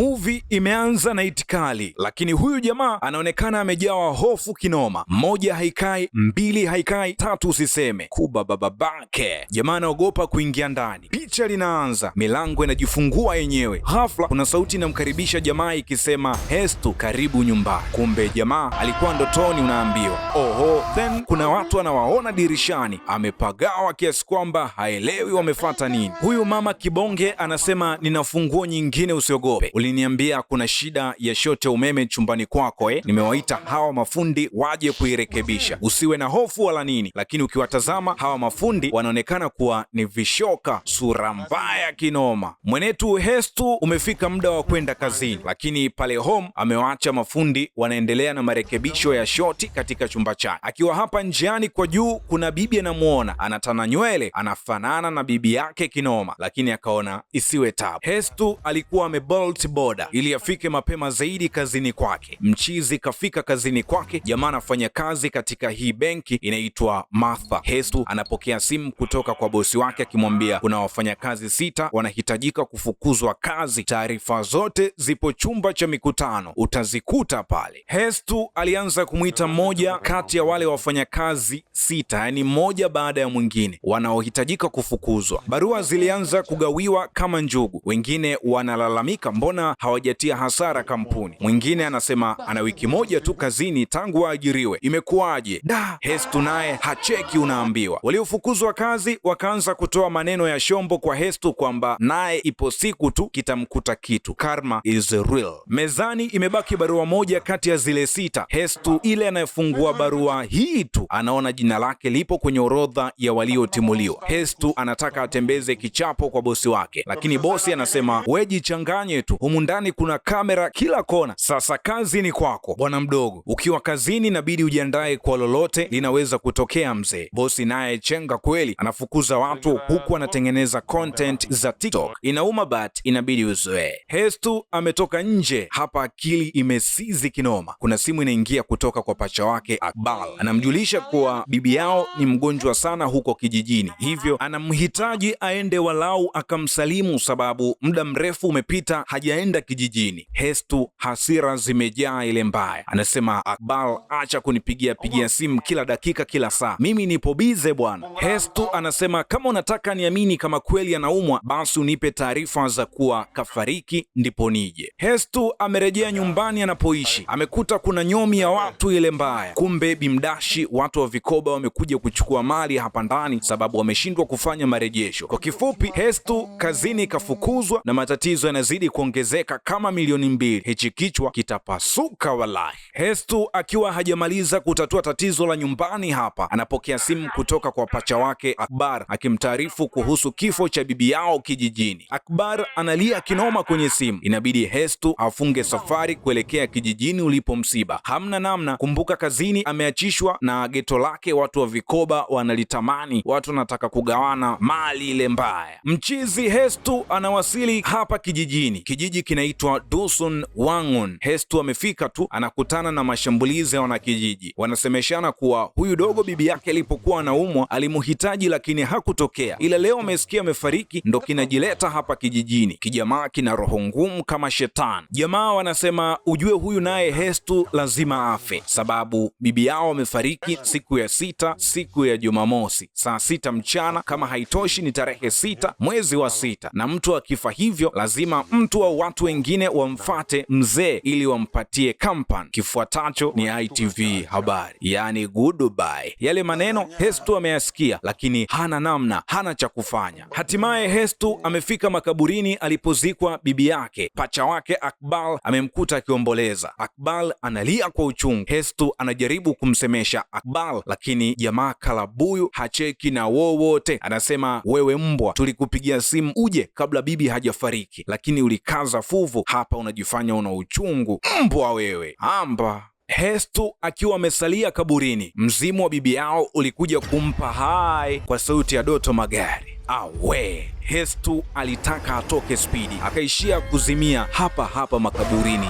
Movie imeanza na itikali, lakini huyu jamaa anaonekana amejawa hofu kinoma. Moja haikai, mbili haikai, tatu usiseme. Kuba bababake. Jamaa anaogopa kuingia ndani. Picha linaanza, milango inajifungua yenyewe. Ghafla kuna sauti inamkaribisha jamaa ikisema, Hestu, karibu nyumbani. Kumbe jamaa alikuwa ndotoni, unaambiwa. Oho, then kuna watu anawaona dirishani, amepagawa kiasi kwamba haelewi wamefuata nini. Huyu mama kibonge anasema, nina funguo nyingine, usiogope. Uliniambia kuna shida ya shoti ya umeme chumbani kwako Nimewaita hawa mafundi waje kuirekebisha. Usiwe na hofu wala nini. Lakini ukiwatazama hawa mafundi wanaonekana kuwa ni vishoka, sura mbaya kinoma. Mwenetu Hestu umefika muda wa kwenda kazini, lakini pale home amewaacha mafundi wanaendelea na marekebisho ya shoti katika chumba chake. Akiwa hapa njiani kwa juu, kuna bibi anamuona anatana nywele, anafanana na bibi yake kinoma, lakini akaona isiwe tabu. Hestu alikuwa amebolt boda ili afike mapema zaidi kazini kwake. Mchizi kafika kazini kwake. Jamaa anafanya kazi katika hii benki inaitwa Martha. Hestu anapokea simu kutoka kwa bosi wake akimwambia kuna wafanyakazi 6 wanahitajika kufukuzwa kazi. Taarifa zote zipo chumba cha mikutano, utazikuta pale. Hestu alianza kumwita mmoja kati ya wale wafanyakazi 6, yani mmoja baada ya mwingine, wanaohitajika kufukuzwa. Barua zilianza kugawiwa kama njugu. Wengine wanalalamika mbona hawajatia hasara kampuni. Mwingine anasema ana wiki moja tu kazini tangu waajiriwe, imekuwaje? Hestu naye hacheki, unaambiwa. Waliofukuzwa kazi wakaanza kutoa maneno ya shombo kwa Hestu kwamba naye ipo siku tu kitamkuta kitu. Karma is real. Mezani imebaki barua moja kati ya zile 6. Hestu ile anayefungua barua hii tu anaona jina lake lipo kwenye orodha ya waliotimuliwa. Hestu anataka atembeze kichapo kwa bosi wake, lakini bosi anasema wewe jichanganye tu, humu ndani kuna kamera kila kona. Sasa kazi ni kwako bwana mdogo, ukiwa kazini inabidi ujiandae kwa lolote linaweza kutokea mzee. Bosi naye chenga kweli, anafukuza watu huku anatengeneza content za TikTok. Inauma but inabidi uzoee. Hestu ametoka nje hapa, akili imesizi kinoma. Kuna simu inaingia kutoka kwa pacha wake Akbal, anamjulisha kuwa bibi yao ni mgonjwa sana huko kijijini, hivyo anamhitaji aende walau akamsalimu, sababu muda mrefu umepita hajaenda kijijini. Hestu hasira zimejaa ile mbaya, anasema Akbal, acha kunipigia simu kila dakika kila saa, mimi nipo bize bwana. Hestu anasema kama unataka niamini kama kweli anaumwa, basi unipe taarifa za kuwa kafariki ndipo nije. Hestu amerejea nyumbani anapoishi, amekuta kuna nyomi ya watu ile mbaya. Kumbe bimdashi, watu wa vikoba wamekuja kuchukua mali hapa ndani sababu wameshindwa kufanya marejesho. Kwa kifupi, Hestu kazini kafukuzwa na matatizo yanazidi kuongezeka kama milioni 2. Hichi kichwa kitapasuka wallahi. Hestu akiwa hajamaliza kutatua tatizo la nyumbani hapa, anapokea simu kutoka kwa pacha wake Akbar akimtaarifu kuhusu kifo cha bibi yao kijijini. Akbar analia kinoma kwenye simu. Inabidi Hestu afunge safari kuelekea kijijini ulipo msiba. Hamna namna, kumbuka kazini ameachishwa na geto lake watu wa vikoba wanalitamani, watu wanataka kugawana mali ile mbaya. Mchizi Hestu anawasili hapa kijijini. Kijiji kinaitwa Dusun Wangun. Hestu amefika tu anakutana na mashambulizi ya wanakijiji. Wanasemeshana kuwa huyu dogo bibi yake alipokuwa anaumwa alimuhitaji lakini hakutokea, ila leo amesikia amefariki ndo kinajileta hapa kijijini. Kijamaa kina roho ngumu kama shetani. Jamaa wanasema ujue huyu naye Hestu lazima afe, sababu bibi yao amefariki siku ya 6, siku ya Jumamosi saa 6 mchana. Kama haitoshi ni tarehe 6 mwezi wa 6, na mtu akifa hivyo lazima mtu au watu wengine wamfate mzee ili wampatie kampani. Kifuatacho ni ITV habari, yani goodbye. Yale maneno Hestu ameyasikia, lakini hana namna, hana cha kufanya. Hatimaye Hestu amefika makaburini alipozikwa bibi yake. Pacha wake Akbal amemkuta akiomboleza. Akbal analia kwa uchungu. Hestu anajaribu kumsemesha Akbal, lakini jamaa kalabuyu hacheki na wowote. Anasema wewe mbwa, tulikupigia simu uje kabla bibi hajafariki, lakini ulikaza fuvu hapa, unajifanya una uchungu. Mbwa wewe, amba. Hestu akiwa amesalia kaburini, mzimu wa bibi yao ulikuja kumpa hai kwa sauti ya Doto Magari. Awe, Hestu alitaka atoke spidi, akaishia kuzimia hapa hapa makaburini.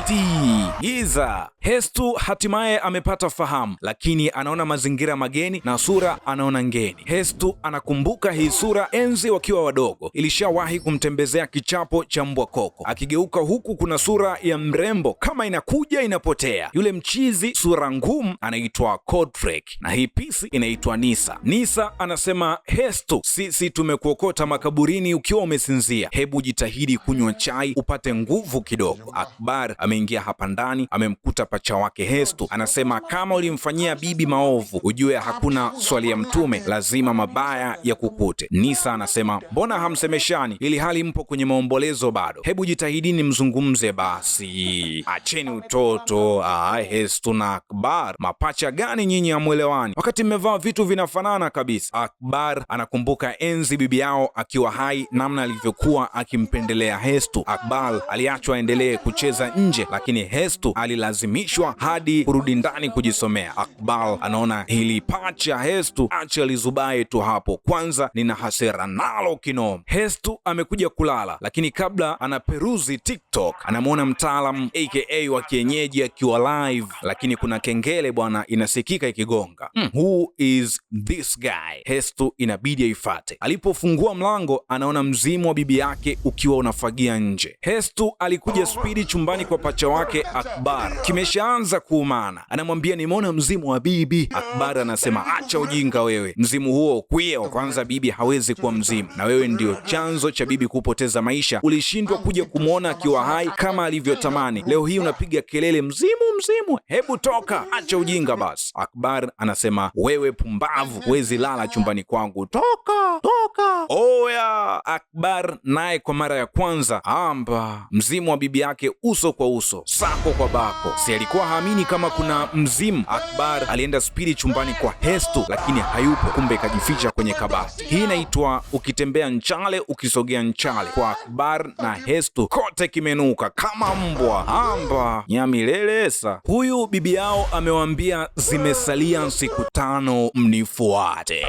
Giza. Hestu hatimaye amepata fahamu, lakini anaona mazingira mageni na sura anaona ngeni. Hestu anakumbuka hii sura enzi wakiwa wadogo, ilishawahi kumtembezea kichapo cha mbwa koko. Akigeuka huku kuna sura ya mrembo kama inakuja inapotea. Yule mchizi sura ngumu anaitwa Kodfrek na hii pisi inaitwa Nisa. Nisa anasema, Hestu, sisi tumekuokota makaburini ukiwa umesinzia, hebu jitahidi kunywa chai upate nguvu kidogo. Akbar ameingia hapa ndani, amemkuta pacha wake Hestu. Anasema, kama ulimfanyia bibi maovu, ujue hakuna swali ya mtume, lazima mabaya ya kukute. Nisa anasema, mbona hamsemeshani ili hali mpo kwenye maombolezo bado? Hebu jitahidini mzungumze basi, acheni utoto. Hestu na Akbar, mapacha gani nyinyi, hamwelewani wakati mmevaa vitu vinafanana kabisa. Akbar anakumbuka enzi bibi yao akiwa hai, namna alivyokuwa akimpendelea Hestu. Akbar aliachwa aendelee kucheza nje, lakini Hestu alilazimishwa hadi kurudi ndani kujisomea. Akbar anaona hili pacha Hestu acha lizubaye tu hapo, kwanza nina hasira nalo kinoma. Hestu amekuja kulala, lakini kabla anaperuzi TikTok anamwona mtaalamu aka wa kienyeji akiwa live, lakini kuna kengele bwana inasikika ikigonga. Who is this guy? Hestu inabidi aifate. Alipofungua mlango anaona mzimu wa bibi yake ukiwa unafagia nje. Hestu alikuja spidi chumbani kwa pacha wake Akbar, kimeshaanza kuumana. Anamwambia, nimeona mzimu wa bibi. Akbar anasema, acha ujinga wewe, mzimu huo kwio, kwanza bibi hawezi kuwa mzimu, na wewe ndio chanzo cha bibi kupoteza maisha. Ulishindwa kuja kumwona akiwa hai kama alivyotamani, leo hii unapiga kelele mzimu mzimu, hebu toka, acha ujinga basi. Akbar anasema, wewe pumbavu, huwezi lala chumbani kwangu, toka toka. Oya. Akbar naye kwa mara ya kwanza amba mzimu wa bibi yake uso kwa uso, sako kwa bako. Si alikuwa haamini kama kuna mzimu. Akbar alienda spidi chumbani kwa Hestu, lakini hayupo, kumbe kajificha kwenye kabati. Hii inaitwa ukitembea nchale ukisogea nchale. Kwa Akbar na Hestu kote kimenuka kama mbwa amba nyamilelesa. Huyu bibi yao amewaambia zimesalia siku 5 mnifuate.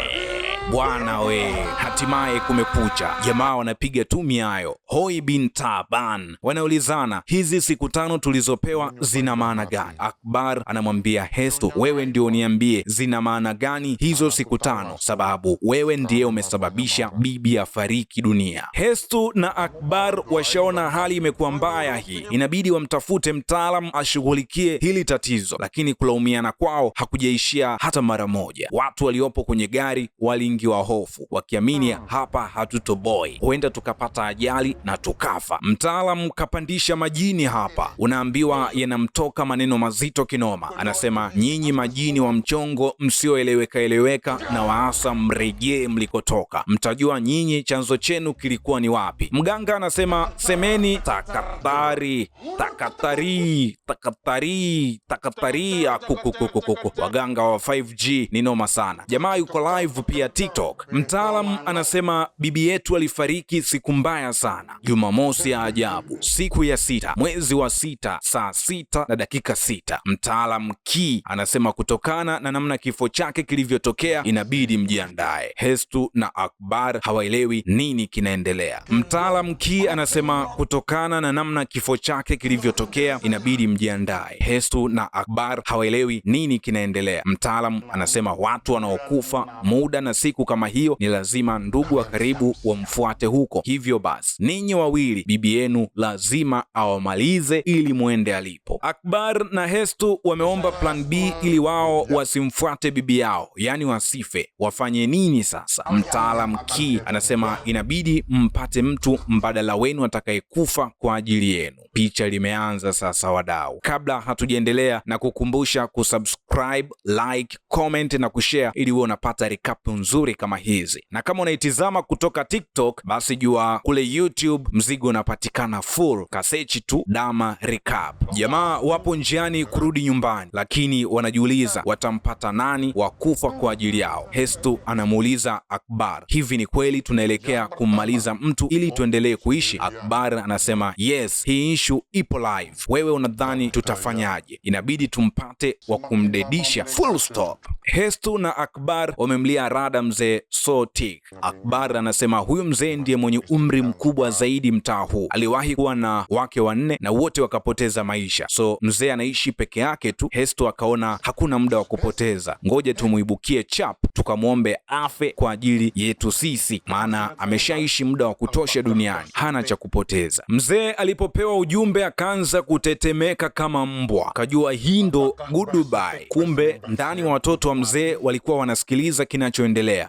Bwana we, hatimaye kumekucha. Jamaa wanapiga tu miayo, hoi bin taban. Wanaulizana, hizi siku 5 tulizopewa zina maana gani? Akbar anamwambia Hestu, wewe ndio niambie zina maana gani hizo siku 5, sababu wewe ndiye umesababisha bibi afariki dunia. Hestu na Akbar washaona hali imekuwa mbaya hii, inabidi wamtafute mtaalamu ashughulikie hili tatizo, lakini kulaumiana kwao hakujaishia hata mara moja. Watu waliopo kwenye gari waliingiwa hofu, wakiamini hapa hatutoboi, huenda tukapata ajali na tukafa. Mtaalamu kapandisha majini hapa, unaambiwa yanamtoka maneno mazito kinoma. Anasema, nyinyi majini wa mchongo msioeleweka na waasa, mrejee mlikotoka, mtajua nyinyi chanzo chenu kilikuwa ni wapi. Mganga anasema, semeni takatari takatari takatari takatari. Kukukukuku, waganga wa 5G ni noma sana. Jamaa yuko live pia TikTok. Mtaalamu anasema, bibi yetu alifariki siku mbaya sana, Jumamosi ya ajabu, siku ya 6 mwezi wa 6 saa 6 na dakika 6. Mtaalamu Ki anasema kutokana na namna kifo chake kilivyotokea inabidi mjiandae. Hestu na Akbar hawaelewi nini kinaendelea. Mtaalamu Ki anasema kutokana na namna kifo chake kilivyotokea inabidi mjiandae. Hestu na Akbar hawaelewi nini kinaendelea. Mtaalamu anasema watu wanaokufa muda na siku kama hiyo ni lazima ndugu wa karibu wamfuate huko, hivyo basi ninyi wawili bibi yenu lazima awamalize ili muende alipo. Akbar na Hestu wameomba plan B ili wao wasimfuate bibi yao, yani wasife. Wafanye nini sasa? Mtaalamu Ki anasema inabidi mpate mtu mbadala wenu atakayekufa kwa ajili yenu. Picha limeanza sasa wadau. Kabla hatujaendelea na kukumbusha kusubscribe, like, comment na kushare ili uwe unapata recap nzuri kama hizi. Na kama unaitizama kutoka TikTok, basi jua kule YouTube mzigo unapatikana full, kasechi tu Dama Recap. Jamaa wapo njiani kurudi nyumbani, lakini wanajiuliza watampata nani wa kufa kwa ajili yao. Hestu anamuuliza Akbar, hivi ni kweli tunaelekea kummaliza mtu ili tuendelee kuishi? Akbar anasema yes, hii issue ipo live. Wewe unadhani tutafanyaje? Inabidi tumpate wa kumdedisha full stop. Hestu na Akbar wamemlia rada mzee Sotik. Akbar anasema huyu mzee ndiye mwenye umri mkubwa zaidi mtaa huu. Aliwahi kuwa na wake 4 na wote wakapoteza maisha, so mzee anaishi peke yake tu. Hesto akaona hakuna muda wa kupoteza, ngoja tumuibukie chap tukamwombe afe kwa ajili yetu sisi, maana ameshaishi muda wa kutosha duniani, hana cha kupoteza. Mzee alipopewa ujumbe akaanza kutetemeka kama mbwa, akajua hii ndo goodbye. Kumbe ndani wa watoto wa mzee walikuwa wanasikiliza kinachoendelea.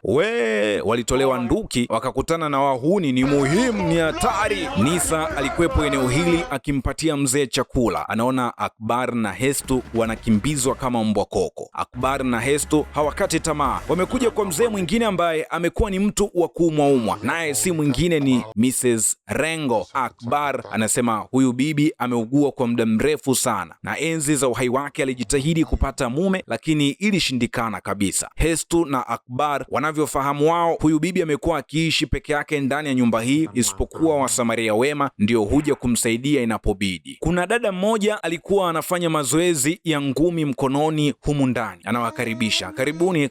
Walitolewa nduki, wakakutana na wahuni. Ni muhimu, ni hatari. Nisa alikuwepo eneo hili akimpatia mzee chakula. Anaona Akbar na Hesto wanakimbizwa kama mbwa koko. Akbar na Hesto hawakati tamaa, wamekuja kwa mzee mwingine ambaye amekuwa ni mtu wa kuumwaumwa, naye si mwingine ni Mrs. Rengo. Akbar anasema huyu bibi ameugua kwa muda mrefu sana, na enzi za uhai wake alijitahidi kupata mume, lakini ilishindikana kabisa. Hesto na Akbar wanavyofahamu wao, huyu bibi amekuwa akiishi peke yake ndani ya nyumba hii, isipokuwa wasamaria wema ndio huja kumsaidia inapobidi. Kuna dada mmoja alikuwa anafanya mazoezi ya ngumi mkononi humu ndani, anawakaribisha,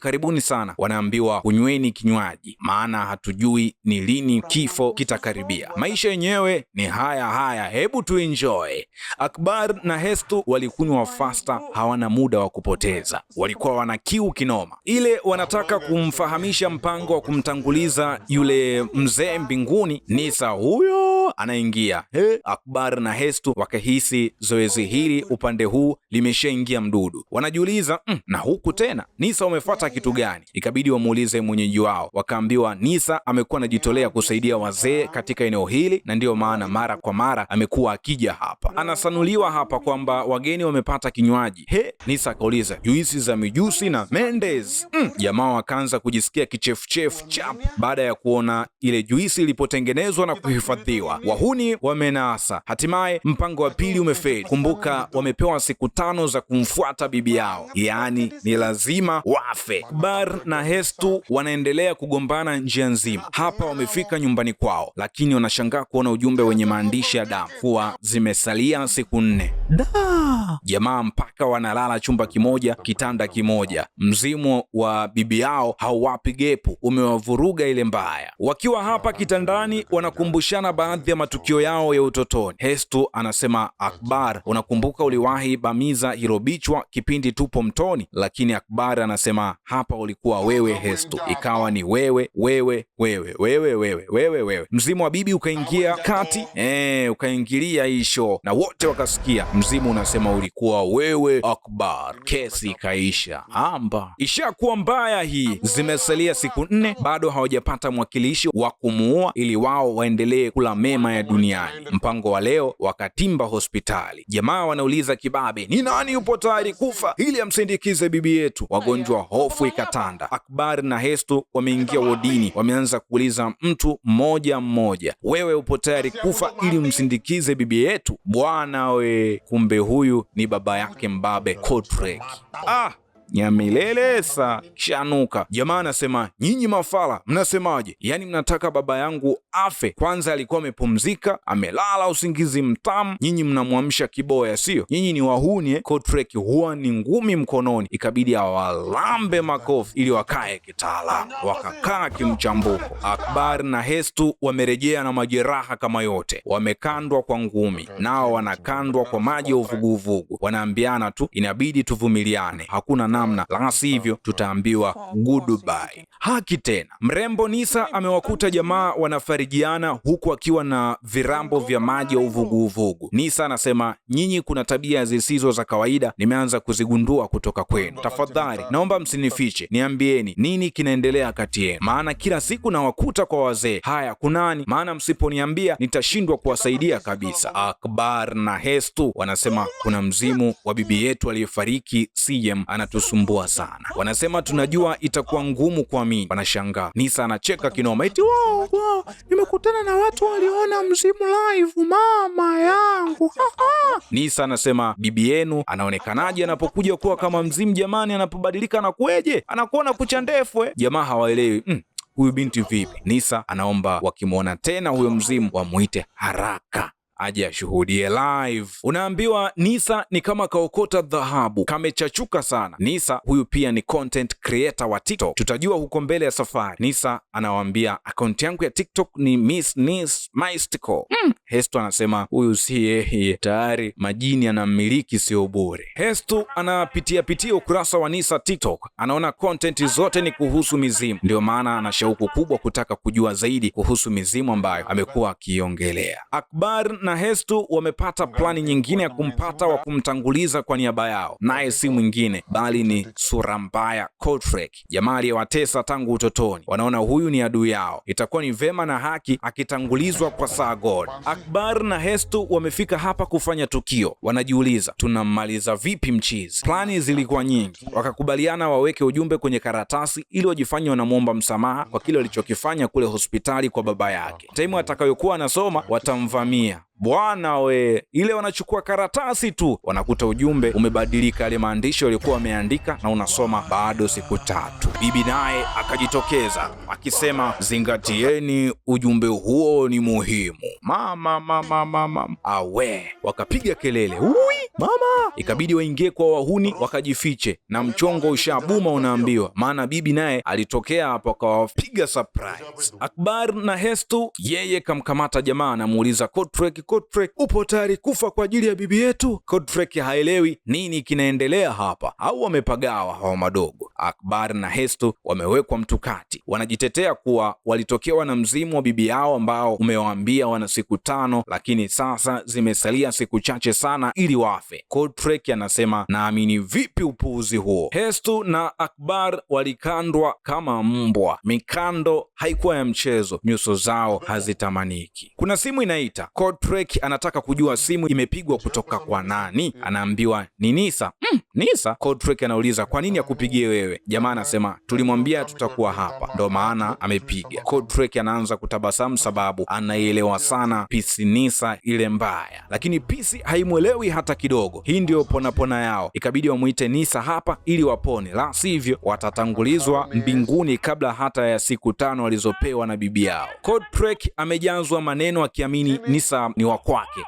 karibuni sana. Wanaambiwa kunyweni kinywaji, maana hatujui ni lini kifo kitakaribia. Maisha yenyewe ni haya, hebu tu enjoy. Akbar na Hesto walikunywa fasta, hawana muda wa kupoteza. Walikuwa wana kiu kinoma, ile wanataka kumfahamisha mpango wa kumtanguliza yule mzee mbinguni. Nisa huyo anaingia. Akbar na Hesto wakahisi zoezi hili upande huu limeshaingia mdudu. Wanajiuliza na huku tena Nisa umefuata kitu gani? Ikabidi wamuulize mwenyeji wao. Wakaambiwa Nisa amekuwa anajitolea kusaidia wazee katika eneo hili, na ndiyo maana mara kwa mara amekuwa akija hapa. Anasanuliwa hapa kwamba wageni wamepata kinywaji. Nisa akauliza juisi za mijusi na Mendes. Jamaa wakaanza kujisikia kichefuchefu chap baada ya kuona ile juisi ilipotengenezwa na kuhifadhiwa. Wahuni wamenasa. Hatimaye mpango wa pili umefeli. Kumbuka wamepewa siku 5 za kumfuata bibi yao, yaani ni lazima wafe. Akbar na Hesto wanaendelea kugombana njia nzima. Hapa wamefika nyumbani kwao, lakini wanashangaa kuona ujumbe wenye maandishi ya damu kuwa zimesalia siku 4. Jamaa mpaka wanalala chumba kimoja, kitanda kimoja. Mzimu wa bibi yao hauwapi gepu, umewavuruga ile mbaya. Wakiwa hapa kitandani wanakumbushana baadhi ya matukio yao ya utotoni. Hesto anasema, Akbar, unakumbuka uliwahi bamiza hilo bichwa kipindi tupo mtoni? Lakini Akbar anasema hapa ulikuwa wewe Hesto, ikawa ni wewe. Mzimu wa bibi ukaingia kati, ukaingilia hii show na wote wakasikia. Mzimu unasema ulikuwa wewe Akbar. Kesi ikaisha. Ishakuwa mbaya hii. Zimesalia siku 4, bado hawajapata mwakilishi wa kumuua ili wao waendelee kula mema ya duniani. Mpango wa leo, wakatimba hospitali. Jamaa wanauliza kibabe, ni nani yupo tayari kufa ili amsindikize bibi yetu? Wagonjwa hofu ikatanda. Akbar na Hesto wameingia wodini, wameanza kuuliza mtu mmoja, wewe upo tayari kufa ili msindikize bibi yetu? Bwana we, kumbe huyu ni baba yake mbabe Kotrek. Nyamilelesa shanuka. Jamaa anasema, nyinyi mafala mnasemaje? Yaani mnataka baba yangu afe? Kwanza alikuwa amepumzika, amelala usingizi mtamu, nyinyi mnamwamsha kiboya, sio? Nyinyi ni wahuni. Kotrek huwa ni ngumi mkononi, ikabidi awalambe makofi ili wakae kitaalamu. Wakakaa kimchambuko. Akbar na Hesto wamerejea na majeraha kama yote, wamekandwa kwa ngumi, nao wanakandwa kwa maji ya uvuguvugu. Wanaambiana tu inabidi tuvumiliane, hakuna namna, la sivyo tutaambiwa goodbye. Haki tena. Mrembo Nisa amewakuta jamaa wanafarijiana huku akiwa na virambo vya maji ya uvuguvugu. Nisa anasema, nyinyi kuna tabia zisizo za kawaida nimeanza kuzigundua kutoka kwenu. Tafadhali naomba msinifiche, niambieni nini kinaendelea kati yenu, maana kila siku nawakuta kwa wazee. Haya kunani? Maana msiponiambia nitashindwa kuwasaidia kabisa. Akbar na Hesto wanasema kuna mzimu wa bibi yetu aliyefariki CM anatusumbua sana. Wanasema tunajua itakuwa ngumu kuamini. Wanashangaa. Nisa anacheka kinoma, eti wow, nimekutana na watu waliona mzimu live, mama yangu. Nisa anasema, bibi yenu anaonekanaje anapokuja kuwa kama mzimu jamani? Anapobadilika anakueje? Anakuona kucha ndefu. Jamaa hawaelewi. Huyu binti vipi? Nisa anaomba wakimwona tena huyo mzimu wamuite haraka aje ashuhudie live. Unaambiwa Nisa ni kama kaokota dhahabu, kamechachuka sana. Nisa huyu pia ni content creator wa TikTok, tutajua huko mbele ya safari. Nisa anawaambia akaunti yangu ya TikTok ni Miss Nis Mystical. Hestu anasema huyu si yeye, tayari majini anamiliki sio bure. Hestu anapitia ukurasa wa Nisa TikTok, anaona content zote ni kuhusu mizimu, ndio maana ana shauku kubwa kutaka kujua zaidi kuhusu mizimu ambayo amekuwa akiongelea. Akbar na Hestu wamepata plani nyingine ya kumpata wa kumtanguliza kwa niaba yao, naye si mwingine bali ni sura mbaya Kodrek, jamaa aliyewatesa tangu utotoni. Wanaona huyu ni adui yao, itakuwa ni vema na haki akitangulizwa kwa Sargon. Akbar na Hestu wamefika hapa kufanya tukio, wanajiuliza tunammaliza vipi mchizi. Plani zilikuwa nyingi, wakakubaliana waweke ujumbe kwenye karatasi ili wajifanye wanamwomba msamaha kwa kile walichokifanya kule hospitali kwa baba yake. Taimu atakayokuwa anasoma watamvamia. Bwana we, ile wanachukua karatasi tu wanakuta ujumbe umebadilika, yale maandishi walikuwa wameandika, na unasoma bado siku 3. Bibi naye akajitokeza akisema zingatieni ujumbe huo ni muhimu. Mama. Awe, wakapiga kelele, ui mama, ikabidi waingie kwa wahuni wakajifiche, na mchongo ushabuma unaambiwa, maana bibi naye alitokea hapo akawapiga surprise. Akbar na Hestu yeye kamkamata jamaa, anamuuliza Kodrek, upo tayari kufa kwa ajili ya bibi yetu? Kodrek haelewi nini kinaendelea hapa, au wamepagawa hawa madogo. Akbar na Hestu wamewekwa mtukati, wanajitetea kuwa walitokewa na mzimu wa bibi yao ambao umewaambia wana siku 5, lakini sasa zimesalia siku chache sana ili wafe. Kodrek anasema naamini vipi upuuzi huo. Hestu na Akbar walikandwa kama mbwa, mikando haikuwa ya mchezo, nyuso zao hazitamaniki. Kuna simu inaita. Kodrek anataka kujua simu imepigwa kutoka kwa nani. Anaambiwa ni Nisa. Nisa? Kodrek anauliza kwa nini akupigie wewe? Jamaa anasema tulimwambia tutakuwa hapa, ndo maana amepiga. Kodrek anaanza kutabasamu sababu anaielewa sana Pisi Nisa ile mbaya, lakini Pisi haimwelewi hata kidogo. Hii ndio ponapona yao, ikabidi wamuite Nisa hapa ili wapone, la sivyo watatangulizwa mbinguni kabla hata ya siku 5 walizopewa na bibi yao. Kodrek amejazwa maneno akiamini Nisa ni wa kwake,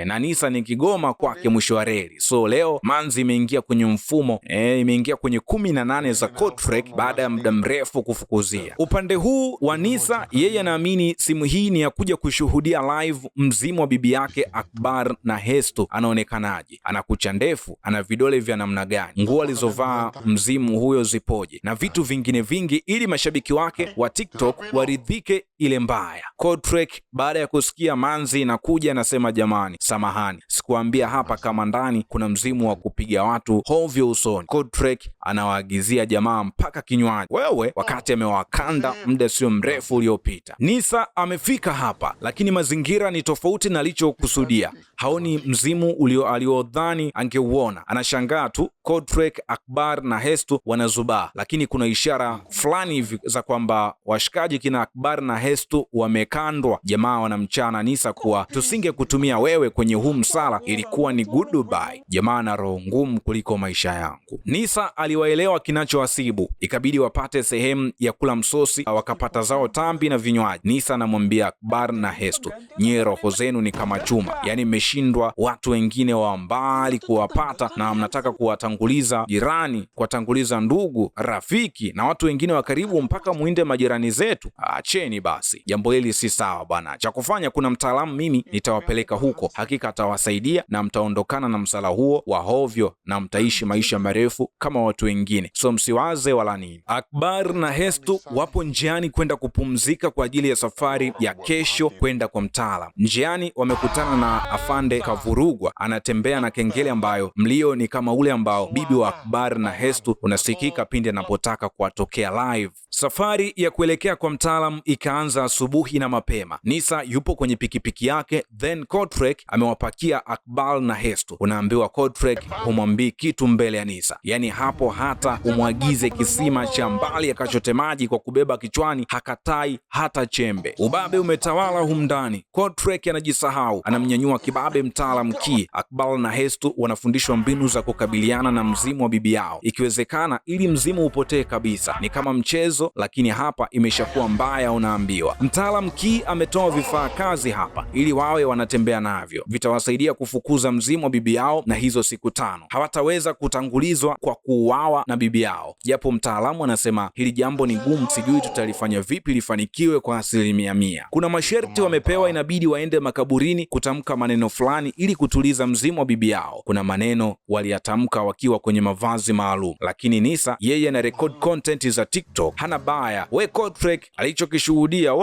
na Nisa ni kigoma kwake mwisho wa reli. So leo manzi imeingia kwenye mfumo, imeingia kwenye 18 za Kodrek baada ya muda mrefu kufukuzia. Upande huu wa Nisa, yeye anaamini simu hii ni ya kuja kushuhudia live mzimu wa bibi yake Akbar na Hestu anaonekanaje, ana kucha ndefu, ana vidole vya namna gani, nguo alizovaa mzimu huyo zipoje, na vitu vingine vingi, ili mashabiki wake wa TikTok waridhike ile mbaya. Kodrek baada ya kusikia manzi inakuja anasema jamani, samahani, sikuambia hapa kama ndani kuna mzimu wa kupiga watu hovyo usoni. Kodrek anawaagizia jamaa mpaka kinywaji wewe, wakati amewakanda muda sio mrefu uliopita. Nisa amefika hapa, lakini mazingira ni tofauti na alichokusudia. Haoni mzimu aliodhani angeuona, anashangaa tu. Kodrek, Akbar na Hestu wanazubaa, lakini kuna ishara fulani hivi za kwamba washikaji kina Akbar na Hestu wamekandwa. Jamaa wanamchana Nisa kuwa tusinge kutumia wewe kwenye huu msala, ilikuwa ni goodbye. Jamaa na roho ngumu kuliko maisha yangu. Nisa aliwaelewa kinachowasibu, ikabidi wapate sehemu ya kula msosi, wakapata zao tambi na vinywaji. Nisa anamwambia Akbar na Hestu, nyie roho zenu ni kama chuma, yani mmeshindwa watu wengine wa mbali kuwapata, na mnataka kuwatanguliza jirani, kuwatanguliza ndugu, rafiki na watu wengine wa karibu, mpaka muinde majirani zetu. Acheni basi, jambo hili si sawa bwana. Cha kufanya, kuna mtaalamu mimi nitawapeleka huko, hakika atawasaidia na mtaondokana na msala huo wa hovyo na mtaishi maisha marefu kama watu wengine, so msiwaze wala nini. Akbar na Hestu wapo njiani kwenda kupumzika kwa ajili ya safari ya kesho kwenda kwa mtaalamu. Njiani wamekutana na Afande Kavurugwa, anatembea na kengele ambayo mlio ni kama ule ambao bibi wa Akbar na Hestu unasikika pindi anapotaka kuwatokea live. Safari ya kuelekea kwa mtaalamu ikaanza asubuhi na mapema. Nisa yupo kwenye pikipiki yake, then Kodrek amewapakia Akbar na Hestu. Unaambiwa Kodrek humwambii kitu mbele ya Nisa, yani hapo hata umwagize kisima cha mbali akachote maji kwa kubeba kichwani hakatai hata chembe. Ubabe umetawala humndani. Kodrek anajisahau, anamnyanyua kibabe mtaalamu ki. Akbar na Hestu wanafundishwa mbinu za kukabiliana na mzimu wa bibi yao, ikiwezekana ili mzimu upotee kabisa. Ni kama mchezo mwanzo, lakini hapa imeshakuwa mbaya. Unaambiwa mtaalamu Key ametoa vifaa kazi hapa ili wawe wanatembea navyo, vitawasaidia kufukuza mzimu wa bibi yao, na hizo siku 5 hawataweza kutangulizwa kwa kuuawa na bibi yao. Japo mtaalamu anasema hili jambo ni gumu, sijui tutalifanya vipi lifanikiwe kwa 100%. Kuna masharti wamepewa, inabidi waende makaburini kutamka maneno fulani ili kutuliza mzimu wa bibi yao. Kuna maneno waliyatamka wakiwa kwenye mavazi maalum, lakini Nisa yeye ana record content za TikTok, hana baya. We Kotrek alichokishuhudia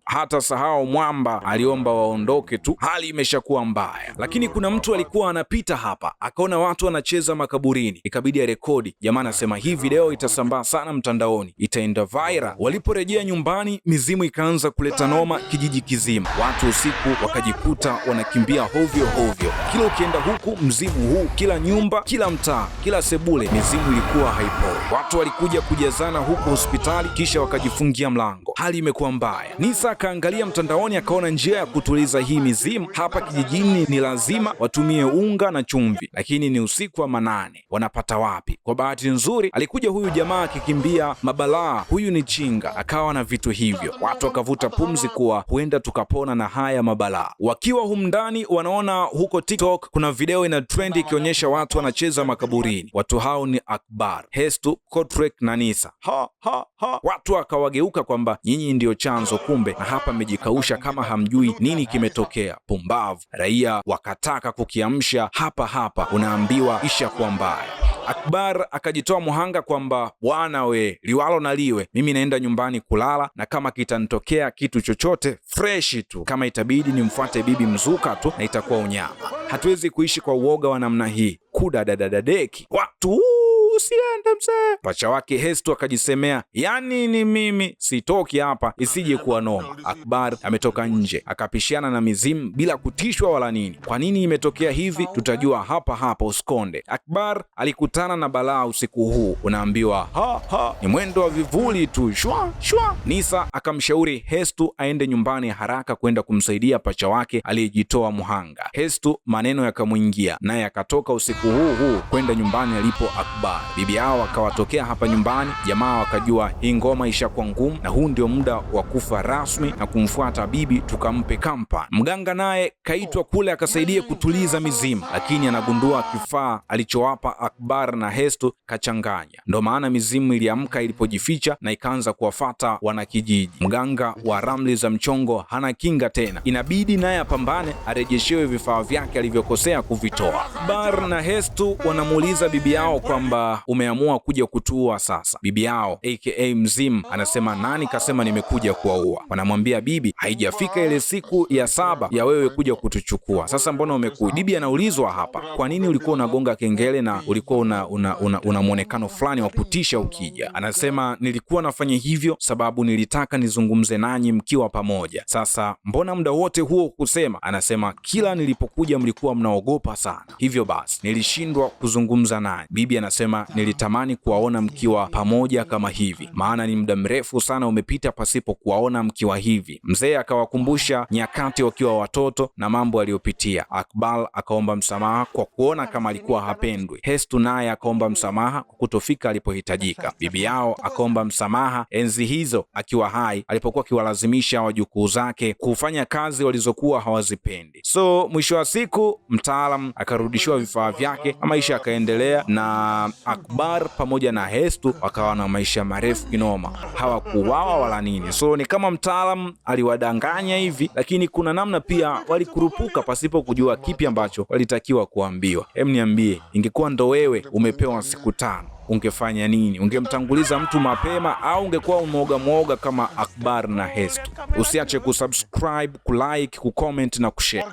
hata sahau mwamba aliomba waondoke tu, hali imeshakuwa mbaya. Lakini kuna mtu alikuwa anapita hapa akaona watu wanacheza makaburini, ikabidi arekodi. Jamaa anasema hii video itasambaa sana mtandaoni, itaenda viral. Waliporejea nyumbani, mizimu ikaanza kuleta noma kijiji kizima. Watu usiku wakajikuta wanakimbia hovyo hovyo, kila ukienda huku mzimu huu, kila nyumba, kila mtaa, kila sebule, mizimu ilikuwa haipo. Watu walikuja kujazana huko hospitali, kisha wakajifungia mlango. Hali imekuwa mbaya. Nisa akaangalia mtandaoni, akaona njia ya kutuliza hii mizimu hapa kijijini ni lazima watumie unga na chumvi, lakini ni usiku wa manane, wanapata wapi? Kwa bahati nzuri alikuja huyu jamaa akikimbia mabalaa, huyu ni Chinga, akawa na vitu hivyo. Watu wakavuta pumzi kuwa huenda tukapona na haya mabalaa. Wakiwa humndani, wanaona huko TikTok kuna video ina trend ikionyesha watu wanacheza makaburini. Watu hao ni Akbar, Hestu, Kotrek na Nisa. Watu wakawageuka kwamba nyinyi ndio chanzo, kumbe na hapa mmejikausha kama hamjui nini kimetokea. Pumbavu. Raia wakataka kukiamsha hapa, unaambiwa isha kuwa mbaya. Akbar akajitoa muhanga kwamba bwana we, liwalo na liwe, mimi naenda nyumbani kulala, na kama kitanitokea kitu chochote freshi tu, kama itabidi nimfuate bibi mzuka tu, na itakuwa unyama. Hatuwezi kuishi kwa uoga wa namna hii. Kuda dadadadeki watu, usiende mzee. Pacha wake Hestu akajisemea, yani ni mimi sitoki hapa, isije kuwa noma. Akbar ametoka nje akapishana na mizimu bila kutishwa wala nini. Kwa nini imetokea hivi? Tutajua hapa, usikonde. Akbar alikutana na balaa usiku huu, unaambiwa ni mwendo wa vivuli tu, shwa. Nisa akamshauri Hestu aende nyumbani haraka kwenda kumsaidia pacha wake aliyejitoa muhanga. Hestu maneno yakamwingia, naye akatoka usiku huu kwenda nyumbani alipo Akbar. Bibi yao akawatokea hapa nyumbani. Jamaa wakajua hii ngoma ishakuwa ngumu na huu ndio muda wa kufa rasmi na kumfuata bibi tukampe kampa. Mganga naye kaitwa kule akasaidia kutuliza mizimu, lakini anagundua kifaa alichowapa Akbar na Hestu kachanganya. Ndo maana mizimu iliamka ilipojificha na ikaanza kuwafata wanakijiji. Mganga wa ramli za mchongo hana kinga tena, inabidi naye apambane arejeshewe vifaa vyake alivyokosea kuvitoa. Akbar na Hestu wanamuuliza bibi yao kwamba umeamua kuja kutuua sasa. Bibi yao aka mzimu anasema nani kasema nimekuja kuwaua? Wanamwambia bibi, haijafika ile siku ya 7 ya wewe kuja kutuchukua, sasa mbona umekuja? Bibi anaulizwa hapa, kwa nini ulikuwa unagonga kengele na ulikuwa una muonekano fulani wa kutisha ukija? Anasema nilikuwa nafanya hivyo sababu nilitaka nizungumze nanyi mkiwa pamoja. Sasa mbona muda wote huo kusema? Anasema kila nilipokuja mlikuwa mnaogopa sana, hivyo basi nilishindwa kuzungumza nanyi. Bibi anasema nilitamani kuwaona mkiwa pamoja kama hivi, maana ni muda mrefu sana umepita pasipo kuwaona mkiwa hivi. Mzee akawakumbusha nyakati wakiwa watoto na mambo aliyopitia. Akbar akaomba msamaha kwa kuona kama alikuwa hapendwi. Hestu naye akaomba msamaha kwa kutofika alipohitajika. Bibi yao akaomba msamaha enzi hizo akiwa hai, alipokuwa akiwalazimisha wajukuu zake kufanya kazi walizokuwa hawazipendi. So mwisho wa siku mtaalam akarudishiwa vifaa vyake na maisha yakaendelea, na Akbar pamoja na Hestu wakawa na maisha marefu kinoma, hawakuuawa wala nini. So ni kama mtaalam aliwadanganya hivi, lakini kuna namna pia walikurupuka pasipo kujua kipi ambacho walitakiwa kuambiwa. Niambie, ingekuwa ndo wewe umepewa siku 5 ungefanya nini? Ungemtanguliza mtu mapema au ungekuwa umeoga kama Akbar na Hestu? Usiache kusubscribe, kulike, kucomment na kushare.